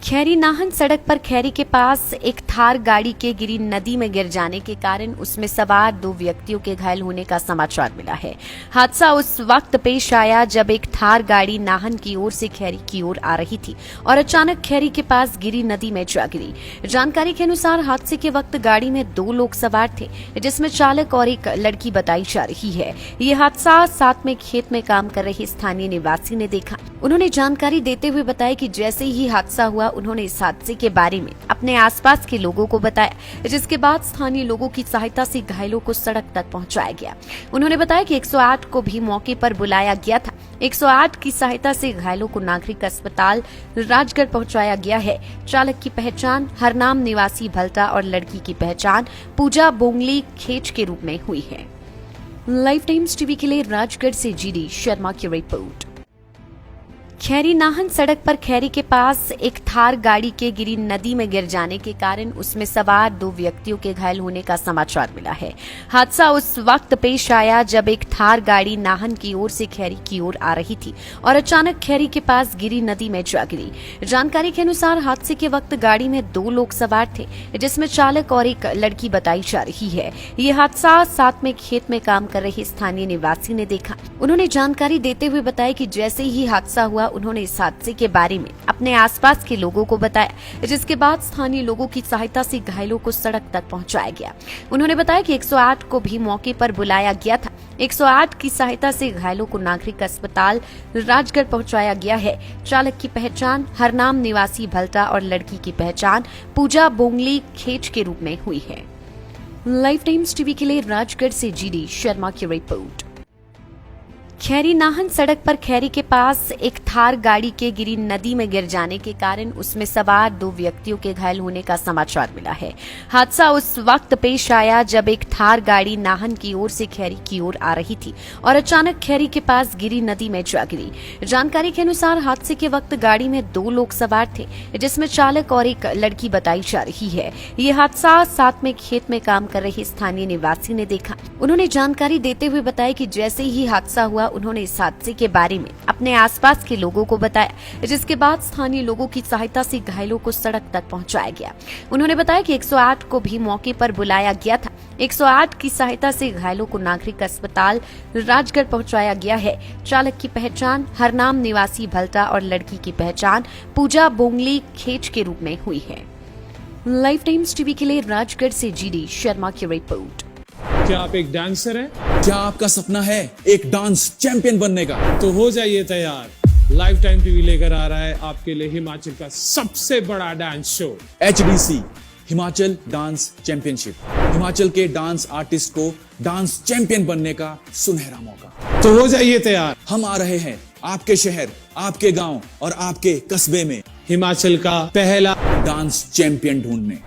खैरी नाहन सड़क पर खैरी के पास एक थार गाड़ी के गिरी नदी में गिर जाने के कारण उसमें सवार 2 व्यक्तियों के घायल होने का समाचार मिला है। हादसा उस वक्त पेश आया जब एक थार गाड़ी नाहन की ओर से खैरी की ओर आ रही थी और अचानक खैरी के पास गिरी नदी में जा गिरी। जानकारी के अनुसार हादसे के वक्त गाड़ी में 2 लोग सवार थे, जिसमें चालक और एक लड़की बताई जा रही है। ये हादसा साथ में खेत में काम कर रहे स्थानीय निवासी ने देखा। उन्होंने जानकारी देते हुए बताया कि जैसे ही हादसा हुआ उन्होंने इस हादसे के बारे में अपने आसपास के लोगों को बताया, जिसके बाद स्थानीय लोगों की सहायता से घायलों को सड़क तक पहुंचाया गया। उन्होंने बताया कि 108 को भी मौके पर बुलाया गया था। 108 की सहायता से घायलों को नागरिक अस्पताल राजगढ़ पहुंचाया गया है। चालक की पहचान हरनाम निवासी भलटा और लड़की की पहचान पूजा बोंगली खेच के रूप में हुई है। लाइफ टाइम्स टीवी के लिए राजगढ़ से जीडी शर्मा की रिपोर्ट। खैरी नाहन सड़क पर खैरी के पास एक थार गाड़ी के गिरी नदी में गिर जाने के कारण उसमें सवार 2 व्यक्तियों के घायल होने का समाचार मिला है। हादसा उस वक्त पेश आया जब एक थार गाड़ी नाहन की ओर से खैरी की ओर आ रही थी और अचानक खैरी के पास गिरी नदी में जा गिरी। जानकारी के अनुसार हादसे के वक्त गाड़ी में 2 लोग सवार थे, जिसमें चालक और एक लड़की बताई जा रही है। ये हादसा साथ में खेत में काम कर रहे स्थानीय निवासी ने देखा। उन्होंने जानकारी देते हुए बताया कि जैसे ही हादसा हुआ उन्होंने इस हादसे के बारे में अपने आसपास के लोगों को बताया, जिसके बाद स्थानीय लोगों की सहायता से घायलों को सड़क तक पहुंचाया गया। उन्होंने बताया कि 108 को भी मौके पर बुलाया गया था। 108 की सहायता से घायलों को नागरिक अस्पताल राजगढ़ पहुंचाया गया है। चालक की पहचान हरनाम निवासी भलटा और लड़की की पहचान पूजा बोंगली खेच के रूप में हुई है। लाइफ टाइम्स टीवी के लिए राजगढ़ से जीडी शर्मा की रिपोर्ट। खैरी नाहन सड़क पर खैरी के पास एक थार गाड़ी के गिरी नदी में गिर जाने के कारण उसमें सवार 2 व्यक्तियों के घायल होने का समाचार मिला है। हादसा उस वक्त पेश आया जब एक थार गाड़ी नाहन की ओर से खैरी की ओर आ रही थी और अचानक खैरी के पास गिरी नदी में जा गिरी। जानकारी के अनुसार हादसे के वक्त गाड़ी में 2 लोग सवार थे, जिसमें चालक और एक लड़की बताई जा रही है। ये हादसा साथ में खेत में काम कर रहे स्थानीय निवासी ने देखा। उन्होंने जानकारी देते हुए बताया कि जैसे ही हादसा हुआ उन्होंने इस हादसे के बारे में अपने आसपास के लोगों को बताया, जिसके बाद स्थानीय लोगों की सहायता से घायलों को सड़क तक पहुंचाया गया। उन्होंने बताया कि 108 को भी मौके पर बुलाया गया था। 108 की सहायता से घायलों को नागरिक अस्पताल राजगढ़ पहुंचाया गया है। चालक की पहचान हरनाम निवासी भलटा और लड़की की पहचान पूजा बोंगली खेच के रूप में हुई है। लाइफ टाइम्स टीवी के लिए राजगढ़ से जीडी शर्मा की रिपोर्ट। क्या आप एक डांसर हैं? क्या आपका सपना है एक डांस चैंपियन बनने का? तो हो जाइए तैयार। लाइफ टाइम टीवी लेकर आ रहा है आपके लिए हिमाचल का सबसे बड़ा dance show HDC Himachal dance championship. Himachal के डांस आर्टिस्ट को डांस चैंपियन बनने का सुनहरा मौका। तो हो जाइए तैयार। हम आ रहे हैं आपके शहर, आपके गांव और आपके कस्बे में हिमाचल का पहला डांस चैंपियन ढूंढने।